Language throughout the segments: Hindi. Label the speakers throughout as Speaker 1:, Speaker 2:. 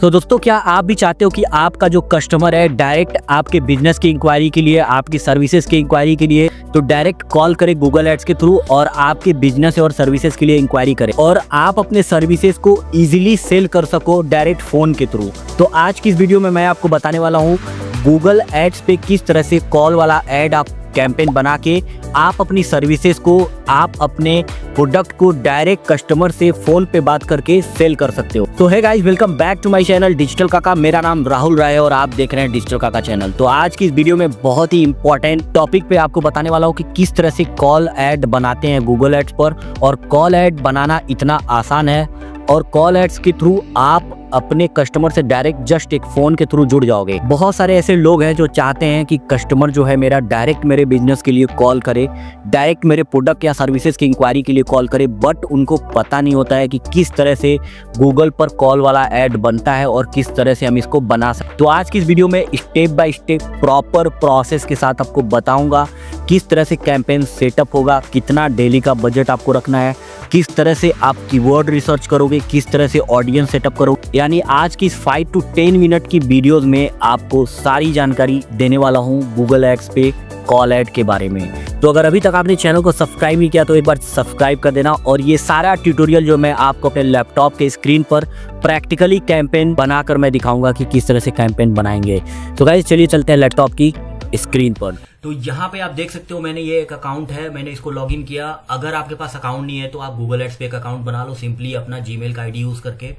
Speaker 1: तो दोस्तों, क्या आप भी चाहते हो कि आपका जो कस्टमर है डायरेक्ट आपके बिजनेस की इंक्वायरी के लिए, आपकी सर्विसेज की इंक्वायरी के लिए तो डायरेक्ट कॉल करे गूगल एड्स के थ्रू और आपके बिजनेस और सर्विसेज के लिए इंक्वायरी करे और आप अपने सर्विसेज को इजीली सेल कर सको डायरेक्ट फोन के थ्रू। तो आज की इस वीडियो में मैं आपको बताने वाला हूँ गूगल एड्स पे किस तरह से कॉल वाला एड आप कैंपेन बना के आप अपनी सर्विसेज को, आप अपने प्रोडक्ट को डायरेक्ट कस्टमर से फोन पे बात करके सेल कर सकते हो। तो है guys, welcome back to my channel digital Kaka. मेरा नाम राहुल राय है और आप देख रहे हैं डिजिटल काका चैनल। तो आज की इस वीडियो में बहुत ही इंपॉर्टेंट टॉपिक पे आपको बताने वाला हूँ कि किस तरह से कॉल ऐड बनाते हैं गूगल एड्स पर, और कॉल ऐड बनाना इतना आसान है और कॉल एड्स के थ्रू आप अपने कस्टमर से डायरेक्ट जस्ट एक फोन के थ्रू जुड़ जाओगे। बहुत सारे ऐसे लोग हैं जो चाहते हैं कि कस्टमर जो है मेरा डायरेक्ट मेरे बिजनेस के लिए कॉल करे, डायरेक्ट मेरे प्रोडक्ट या सर्विसेज की इंक्वायरी के लिए कॉल करे, बट उनको पता नहीं होता है कि किस तरह से गूगल पर कॉल वाला ऐड बनता है और किस तरह से हम इसको बना सकते। तो आज की इस वीडियो में step by step proper process के साथ आपको बताऊंगा किस तरह से कैंपेन सेटअप होगा, कितना डेली का बजट आपको रखना है, किस तरह से आप कीवर्ड रिसर्च करोगे, किस तरह से ऑडियंस सेटअप करोगे। यानी आज की इस 5 to 10 मिनट की वीडियोस में आपको सारी जानकारी देने वाला हूं गूगल एड्स पे कॉल ऐड के बारे में। तो अगर अभी तक आपने चैनल को सब्सक्राइब नहीं किया तो एक बार सब्सक्राइब कर देना। और ये सारा ट्यूटोरियल जो मैं आपको अपने लैपटॉप के स्क्रीन पर प्रैक्टिकली कैंपेन बनाकर मैं दिखाऊंगा कि किस तरह से कैंपेन बनाएंगे। तो गाइस चलिए चलते हैं लैपटॉप की स्क्रीन पर। तो यहाँ पे आप देख सकते हो मैंने ये एक अकाउंट है, मैंने इसको लॉगिन किया। अगर आपके पास अकाउंट नहीं है तो आप गूगल एड्स पे एक अकाउंट बना लो सिंपली अपना जीमेल का आईडी यूज करके।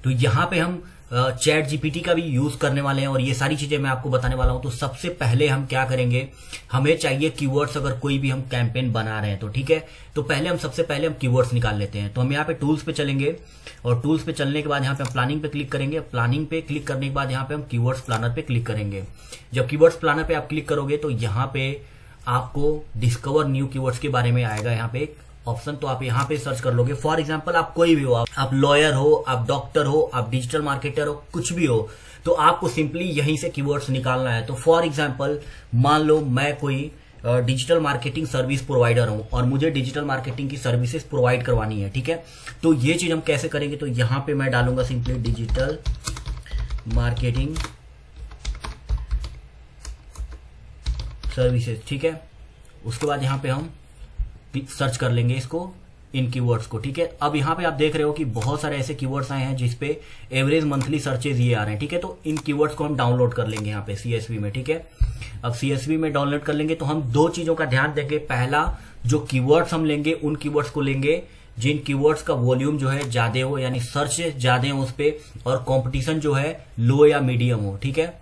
Speaker 1: तो यहाँ पे हम चैट जीपीटी का भी यूज करने वाले हैं और ये सारी चीजें मैं आपको बताने वाला हूं। तो सबसे पहले हम क्या करेंगे, हमें चाहिए कीवर्ड्स। अगर कोई भी हम कैंपेन बना रहे हैं तो ठीक है, तो सबसे पहले हम कीवर्ड्स निकाल लेते हैं। तो हम यहाँ पे टूल्स पे चलेंगे और टूल्स पे चलने के बाद यहाँ पे हम प्लानिंग पे क्लिक करेंगे। प्लानिंग पे क्लिक करने के बाद यहाँ पे हम कीवर्ड्स प्लानर पे क्लिक करेंगे। जब कीवर्ड्स प्लानर पे आप क्लिक करोगे तो यहाँ पे आपको डिस्कवर न्यू कीवर्ड्स के बारे में आएगा यहाँ पे एक ऑप्शन। तो आप यहाँ पे सर्च कर लोगे। फॉर एग्जांपल आप कोई भी हो, आप लॉयर हो, आप डॉक्टर हो, आप डिजिटल मार्केटर हो, कुछ भी हो, तो आपको सिंपली यहीं से कीवर्ड्स निकालना है। तो फॉर एग्जांपल मान लो मैं कोई डिजिटल मार्केटिंग सर्विस प्रोवाइडर हूं और मुझे डिजिटल मार्केटिंग की सर्विसेज प्रोवाइड करवानी है, ठीक है। तो ये चीज हम कैसे करेंगे, तो यहाँ पे मैं डालूंगा सिंपली डिजिटल मार्केटिंग सर्विसेज, ठीक है। उसके बाद यहाँ पे हम सर्च कर लेंगे इसको, इन कीवर्ड्स को, ठीक है। अब यहाँ पे आप देख रहे हो कि बहुत सारे ऐसे कीवर्ड्स आए हैं जिसपे एवरेज मंथली सर्चेज ये आ रहे हैं, ठीक है। तो इन कीवर्ड्स को हम डाउनलोड कर लेंगे यहाँ पे सीएसवी में, ठीक है। अब सीएसवी में डाउनलोड कर लेंगे तो हम दो चीजों का ध्यान देंगे। पहला, जो कीवर्ड्स हम लेंगे उन कीवर्ड्स को लेंगे जिन कीवर्ड्स का वॉल्यूम जो है ज्यादा हो, यानी सर्च ज्यादा हो उस पे, और कॉम्पिटिशन जो है लो या मीडियम हो, ठीक है।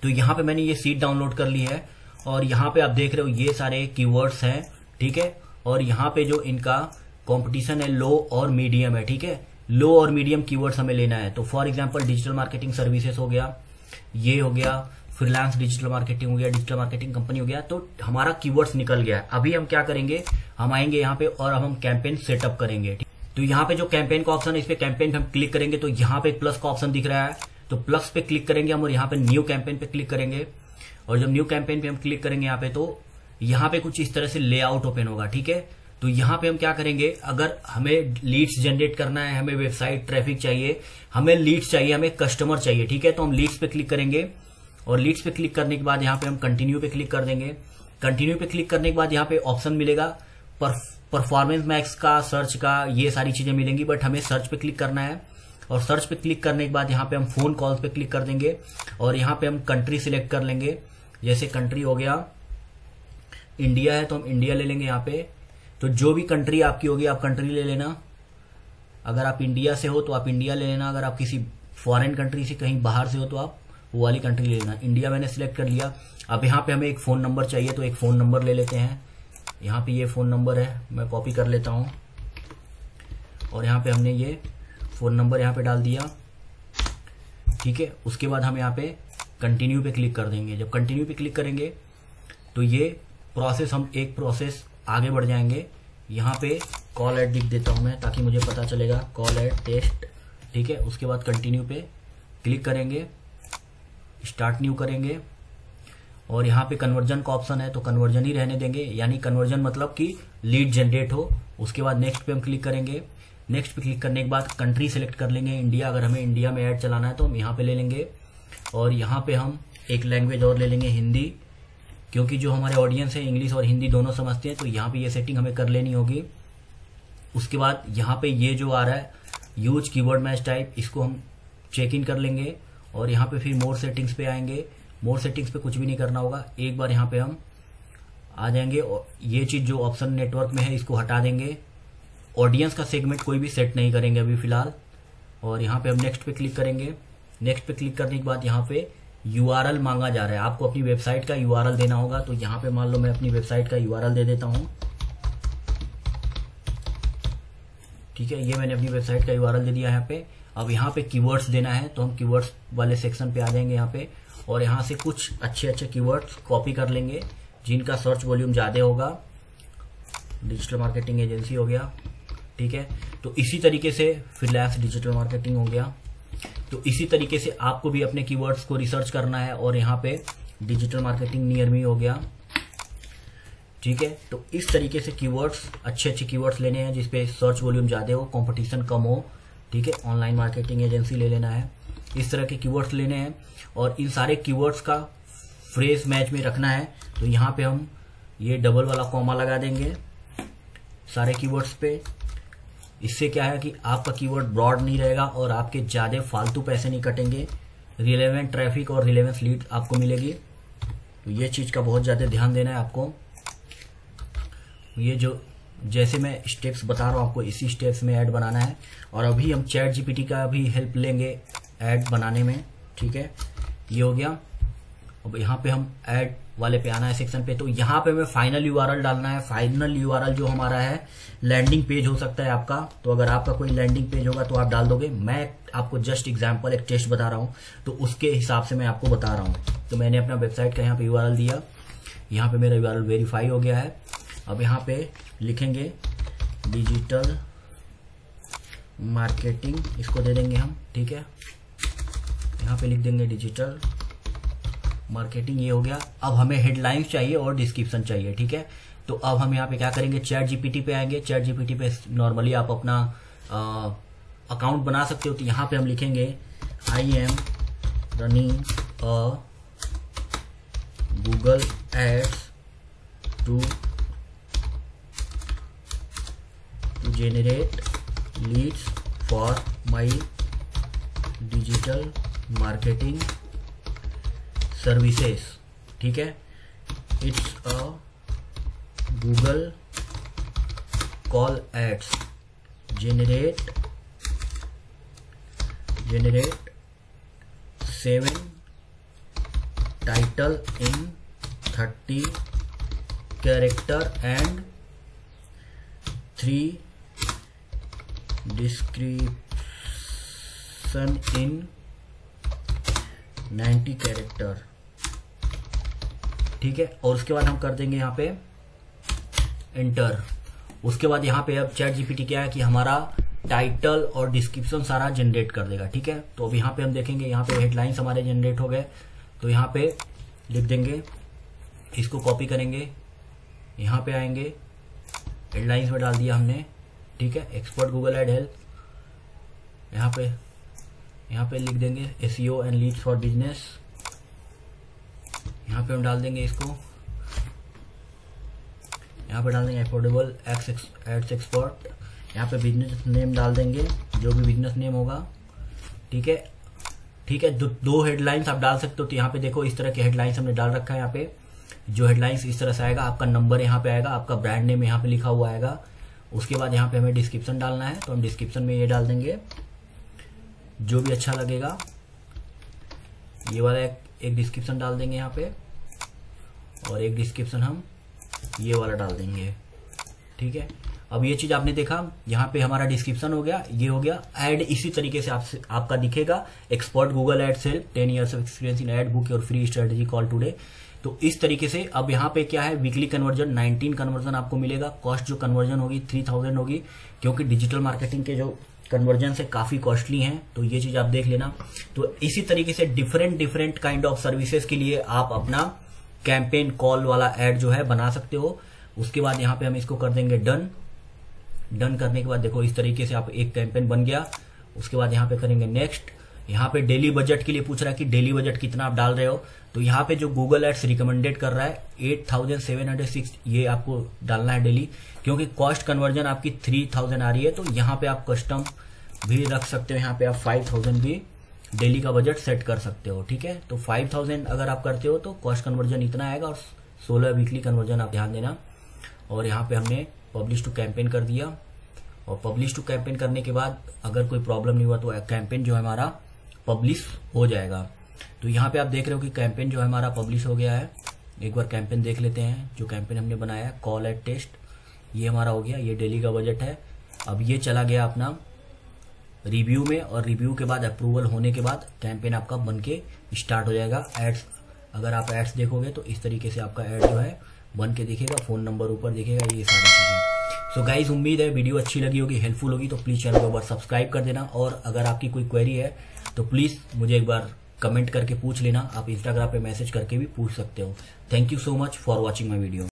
Speaker 1: तो यहाँ पे मैंने ये सीट डाउनलोड कर ली है और यहाँ पे आप देख रहे हो ये सारे कीवर्ड्स हैं, ठीक है। और यहाँ पे जो इनका कंपटीशन है लो और मीडियम है, ठीक है। लो और मीडियम कीवर्ड्स हमें लेना है। तो for example digital marketing services हो गया, ये हो गया, फ्रीलांस डिजिटल मार्केटिंग हो गया, डिजिटल मार्केटिंग कंपनी हो गया। तो हमारा कीवर्ड्स निकल गया है। अभी हम क्या करेंगे, हम आएंगे यहाँ पे और हम कैंपेन सेटअप करेंगे। तो यहाँ पे जो कैंपेन का ऑप्शन है, इस पे कैंपेन पे हम क्लिक करेंगे तो यहाँ पे प्लस का ऑप्शन दिख रहा है। तो प्लस पे क्लिक करेंगे हम और यहाँ पे न्यू कैंपेन पे क्लिक करेंगे। और जब न्यू कैंपेन पे हम क्लिक करेंगे यहाँ पे, तो यहाँ पे कुछ इस तरह से लेआउट ओपन होगा, ठीक है। तो यहाँ पे हम क्या करेंगे, अगर हमें लीड्स जनरेट करना है, हमें वेबसाइट ट्रैफिक चाहिए, हमें लीड्स चाहिए, हमें कस्टमर चाहिए, ठीक है। तो हम लीड्स पे क्लिक करेंगे और लीड्स पे क्लिक करने के बाद यहाँ पे हम कंटिन्यू पे क्लिक कर देंगे। कंटिन्यू पे क्लिक करने के बाद यहाँ पे ऑप्शन मिलेगा परफॉर्मेंस मैक्स का, सर्च का, ये सारी चीजें मिलेंगी, बट हमें सर्च पे क्लिक करना है। और सर्च पे क्लिक करने के बाद यहाँ पे हम फोन कॉल्स पे क्लिक कर देंगे और यहाँ पे हम कंट्री सिलेक्ट कर लेंगे। जैसे कंट्री हो गया इंडिया है तो हम इंडिया ले लेंगे यहाँ पे। तो जो भी कंट्री आपकी होगी आप कंट्री ले लेना। अगर आप इंडिया से हो तो आप इंडिया ले लेना, अगर आप किसी फॉरेन कंट्री से कहीं बाहर से हो तो आप वो वाली कंट्री ले लेना। इंडिया मैंने सिलेक्ट कर लिया। अब यहाँ पे हमें एक फोन नंबर चाहिए तो एक फोन नंबर ले लेते हैं। यहाँ पे ये फोन नंबर है, मैं कॉपी कर लेता हूँ और यहाँ पे हमने ये फोन नंबर यहाँ पे डाल दिया, ठीक है। उसके बाद हम यहाँ पे कंटिन्यू पे क्लिक कर देंगे। जब कंटिन्यू पे क्लिक करेंगे तो ये प्रोसेस, हम एक प्रोसेस आगे बढ़ जाएंगे। यहाँ पे कॉल ऐड लिख देता हूं मैं ताकि मुझे पता चलेगा, कॉल ऐड टेस्ट, ठीक है। उसके बाद कंटिन्यू पे क्लिक करेंगे, स्टार्ट न्यू करेंगे और यहाँ पे कन्वर्जन का ऑप्शन है तो कन्वर्जन ही रहने देंगे, यानी कन्वर्जन मतलब कि लीड जनरेट हो। उसके बाद नेक्स्ट पे हम क्लिक करेंगे। नेक्स्ट पे क्लिक करने के बाद कंट्री सेलेक्ट कर लेंगे इंडिया। अगर हमें इंडिया में ऐड चलाना है तो हम यहाँ पे ले लेंगे, और यहाँ पे हम एक लैंग्वेज और ले लेंगे हिंदी, क्योंकि जो हमारे ऑडियंस है इंग्लिश और हिंदी दोनों समझते हैं, तो यहाँ पे ये सेटिंग हमें कर लेनी होगी। उसके बाद यहाँ पे ये जो आ रहा है यूज कीवर्ड मैच टाइप, इसको हम चेक इन कर लेंगे, और यहाँ पे फिर मोर सेटिंग्स पे आएंगे। मोर सेटिंग्स पे कुछ भी नहीं करना होगा, एक बार यहाँ पे हम आ जाएंगे, और ये चीज जो ऑप्शन नेटवर्क में है इसको हटा देंगे। ऑडियंस का सेगमेंट कोई भी सेट नहीं करेंगे अभी फिलहाल, और यहाँ पे हम नेक्स्ट पे क्लिक करेंगे। नेक्स्ट पे क्लिक करने के बाद यहाँ पे URL मांगा जा रहा है, आपको अपनी वेबसाइट का URL देना होगा। तो यहाँ पे मान लो मैं अपनी वेबसाइट का URL दे देता हूँ, ठीक है, ये मैंने अपनी वेबसाइट का URL दे दिया यहाँ पे। अब यहाँ पे कीवर्ड्स देना है, तो हम कीवर्ड्स वाले सेक्शन पे आ जाएंगे यहाँ पे, और यहाँ से कुछ अच्छे अच्छे कीवर्ड्स कॉपी कर लेंगे जिनका सर्च वॉल्यूम ज्यादा होगा। डिजिटल मार्केटिंग एजेंसी हो गया, ठीक है। तो इसी तरीके से फ्रीलांस डिजिटल मार्केटिंग हो गया। तो इसी तरीके से आपको भी अपने कीवर्ड्स को रिसर्च करना है, और यहाँ पे डिजिटल मार्केटिंग नियर मी हो गया, ठीक है। तो इस तरीके से कीवर्ड्स, अच्छे अच्छे कीवर्ड्स लेने हैं जिसपे सर्च वॉल्यूम ज्यादा हो, कंपटीशन कम हो, ठीक है। ऑनलाइन मार्केटिंग एजेंसी ले लेना है, इस तरह के कीवर्ड्स लेने हैं, और इन सारे कीवर्ड्स का फ्रेज मैच में रखना है। तो यहाँ पे हम ये डबल वाला कॉमा लगा देंगे सारे कीवर्ड्स पे। इससे क्या है कि आपका कीवर्ड ब्रॉड नहीं रहेगा और आपके ज्यादा फालतू पैसे नहीं कटेंगे, रिलेवेंट ट्रैफिक और रिलेवेंस लीड आपको मिलेगी। तो ये चीज का बहुत ज्यादा ध्यान देना है आपको। ये जो जैसे मैं स्टेप्स बता रहा हूँ आपको, इसी स्टेप्स में ऐड बनाना है। और अभी हम चैट जीपीटी का भी हेल्प लेंगे ऐड बनाने में, ठीक है। ये हो गया। अब यहाँ पे हम ऐड वाले पे आना है सेक्शन पे। तो यहाँ पे हमें फाइनल URL डालना है। फाइनल URL जो हमारा है लैंडिंग पेज हो सकता है आपका, तो अगर आपका कोई लैंडिंग पेज होगा तो आप डाल दोगे। मैं आपको जस्ट एग्जांपल, एक टेस्ट बता रहा हूँ, तो उसके हिसाब से मैं आपको बता रहा हूँ। तो मैंने अपना वेबसाइट का यहाँ पे URL दिया, यहाँ पे मेरा URL वेरीफाई हो गया है। अब यहाँ पे लिखेंगे डिजिटल मार्केटिंग, इसको दे देंगे हम, ठीक है। यहाँ पे लिख देंगे डिजिटल मार्केटिंग, ये हो गया। अब हमें हेडलाइंस चाहिए और डिस्क्रिप्शन चाहिए, ठीक है। तो अब हम यहाँ पे क्या करेंगे, चैट जीपीटी पे आएंगे। चैट जीपीटी पे नॉर्मली आप अपना अकाउंट बना सकते हो। तो यहाँ पे हम लिखेंगे I am running a Google ads to generate leads for my digital marketing services, ठीक है। It's a Google call ads, generate 7 title in 30 character and 3 description in 90 character, ठीक है। और उसके बाद हम कर देंगे यहाँ पे एंटर। उसके बाद यहाँ पे अब चैट जीपीटी क्या है कि हमारा टाइटल और डिस्क्रिप्शन सारा जनरेट कर देगा, ठीक है। तो अब यहाँ पे हम देखेंगे, यहाँ पे हेडलाइंस हमारे जनरेट हो गए। तो यहाँ पे लिख देंगे, इसको कॉपी करेंगे, यहाँ पे आएंगे, हेडलाइंस में डाल दिया हमने, ठीक है। एक्सपोर्ट गूगल एड हेल्प, यहाँ पे लिख देंगे SEO and leads for business. यहाँ पे हम डाल देंगे इसको, यहाँ पे डाल देंगे अफोर्डेबल एड्स एक्सपोर्ट। यहाँ पे बिजनेस नेम डाल देंगे, जो भी बिजनेस नेम होगा, ठीक है, ठीक है। दो हेडलाइंस आप डाल सकते हो। तो यहाँ पे देखो इस तरह के हेडलाइंस हमने डाल रखा है। यहाँ पे जो हेडलाइंस इस तरह से आएगा, आपका नंबर यहाँ पे आएगा, आपका ब्रांड नेम यहाँ पे लिखा हुआ आएगा। उसके बाद यहाँ पे हमें डिस्क्रिप्शन डालना है। तो हम डिस्क्रिप्शन में ये डाल देंगे जो भी अच्छा लगेगा। ये वाला एक डिस्क्रिप्शन डाल देंगे यहाँ पे, और एक डिस्क्रिप्शन हम ये वाला डाल देंगे, ठीक है। अब ये चीज आपने देखा, यहाँ पे हमारा डिस्क्रिप्शन हो गया, ये हो गया। ऐड इसी तरीके से आपका दिखेगा, expert Google ads help, 10 years of experience in ad, book your free strategy, call today. तो इस तरीके से अब यहाँ पे क्या है, वीकली कन्वर्जन 19 कन्वर्जन आपको मिलेगा। कॉस्ट जो कन्वर्जन होगी 3000 होगी, क्योंकि डिजिटल मार्केटिंग के जो कन्वर्जन से काफी कॉस्टली हैं। तो ये चीज आप देख लेना। तो इसी तरीके से डिफरेंट काइंड ऑफ सर्विसेज के लिए आप अपना कैंपेन कॉल वाला एड जो है बना सकते हो। उसके बाद यहाँ पे हम इसको कर देंगे डन। डन करने के बाद देखो इस तरीके से आप एक कैंपेन बन गया। उसके बाद यहाँ पे करेंगे नेक्स्ट। यहाँ पे डेली बजट के लिए पूछ रहा है कि डेली बजट कितना आप डाल रहे हो। तो यहाँ पे जो गूगल एड्स रिकमेंडेड कर रहा है 8706 ये आपको डालना है डेली, क्योंकि कॉस्ट कन्वर्जन आपकी 3000 आ रही है। तो यहाँ पे आप कस्टम भी रख सकते हो, यहाँ पे आप 5000 भी डेली का बजट सेट कर सकते हो। ठीक है, तो 5000 अगर आप करते हो तो कॉस्ट कन्वर्जन इतना आएगा, और 16 वीकली कन्वर्जन आप ध्यान देना। और यहाँ पे हमने पब्लिश टू कैंपेन कर दिया, और पब्लिश टू कैंपेन करने के बाद अगर कोई प्रॉब्लम नहीं हुआ तो कैंपेन जो है हमारा पब्लिश हो जाएगा। तो यहाँ पे आप देख रहे हो कि कैंपेन जो है हमारा पब्लिश हो गया है। एक बार कैंपेन देख लेते हैं जो कैंपेन हमने बनाया है, कॉल एट टेस्ट, ये हमारा हो गया। ये डेली का बजट है। अब ये चला गया अपना रिव्यू में, और रिव्यू के बाद अप्रूवल होने के बाद कैंपेन आपका बन के स्टार्ट हो जाएगा। एड्स, अगर आप एड्स देखोगे तो इस तरीके से आपका एड जो है बन के दिखेगा, फोन नंबर ऊपर दिखेगा, ये सारी चीजें। सो गाइज, उम्मीद है वीडियो अच्छी लगी होगी, हेल्पफुल होगी। तो प्लीज चैनल को एक बार सब्सक्राइब कर देना, और अगर आपकी कोई क्वेरी है तो प्लीज मुझे एक बार कमेंट करके पूछ लेना। आप इंस्टाग्राम पे मैसेज करके भी पूछ सकते हो। Thank you so much for watching my video.